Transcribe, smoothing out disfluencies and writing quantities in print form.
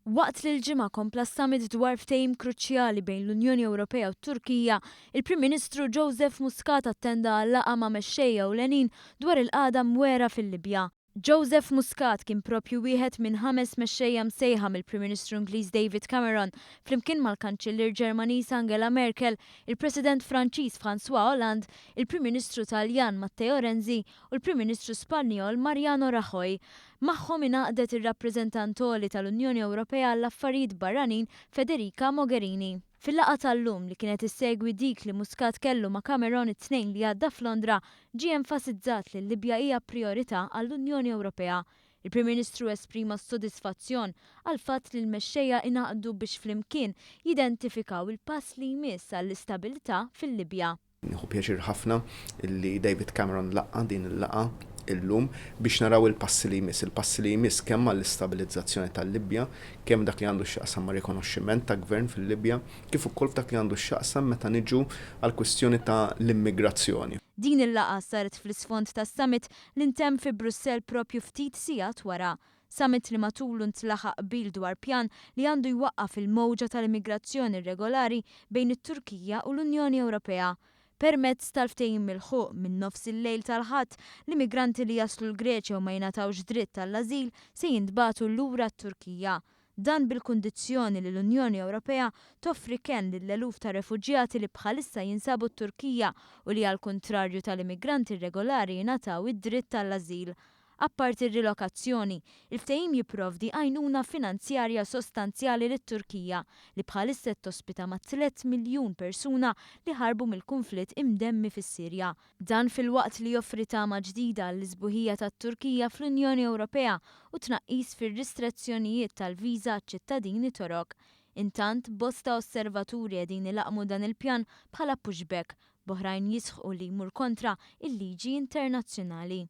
Waqt li l-ġimgħa kompla summit dwar ftehim kruċjali bejn l-Unjoni Ewropea u t-Turkija, il-Prim Ministru Joseph Muscat attenda laqgħa ma' mexxejja ewlenin dwar il-qagħda mwera fil-Libja. Joseph Muscat kien proprju wieħed minn 5 mexxejja msejħa mill-Prim Ministru Ingliż David Cameron flimkien mal-Kanċiller Ġermaniż Angela Merkel, il-President Franċiż François Hollande, il-Prim Ministru Taljan Matteo Renzi u l-Prim Ministru Spanjol Mariano Rajoy. Magħhom ingħaqdet ir-rappreżentantoli tal-Unjoni Ewropea għall-affarijiet barranin Federica Mogherini. Fil-laqgħa tal-lum li kienet issegwi dik li Muscat kellu ma' Cameron it-tnejn li għadda f'Londra, ġie enfasizzat li l-Libja hija priorità għall-Unjoni Ewropea. Il-Prim Ministru esprima s-sodisfazzjon għal fatt li l-mexxejja ingħaqdu biex flimkien jidentifikaw il-pass li jmiss għall-istabilità fil-Libja. Nieħu pjaċir ħafna li David Cameron laqqa din il-laqgħa illum biex naraw il-passi li jmiss kemm għall-istabilizzazzjoni tal-Libja, kemm dak li għandu x'jaqsam ma' rikonoxximent ta' gvern fil-Libja, kif ukoll dak li għandu x'jaqsam meta niġu għall-kwistjoni ta' l-immigrazzjoni. Din il-laqgħa saret fl-isfond tas-summit li ntemm fi Brussell propju ftit sigħat wara. Summit li matulu ntlaħaq qbil dwar pjan li għandu jwaqqaf il-mowġa tal-immigrazzjoni irregolari bejn it-Turkija u l-Unjoni Ewropea. Permezz tal-ftehim mill-ħuq minn nofs il-lejl tal-ħadd, l-immigranti li jaslu l-Greċja u ma jingħatawx dritt tal-ażil se jintbagħtu lura t-Turkija. Dan bil-kundizzjoni li l-Unjoni Ewropea toffri kemm lill-eluf ta' refuġjati li bħalissa jinsabu t-Turkija u li għall-kuntrarju tal-immigranti irregolari jingħataw id-dritt tal-ażil. Apparti r-rilokazzjoni, il-ftehim jipprovdi għajnuna finanzjarja sostanzjali lit-Turkija li bħalissa tospita ma' 3 miljun persuna li ħarbu mill-konflitt imdemmi fis-Sirja. Dan fil-waqt li joffri tama ġdida l-isbuħija tat-Turkija fl-Unjoni Ewropea u tnaqqis fir-ristrezzjonijiet tal-viża ċ-ċittadini Torok. Intant bosta osservaturi qegħdin ilaqmu dan il-pjan bħala pushback, b'oħrajn jisħqu li jmur kontra il-liġi internazzjonali.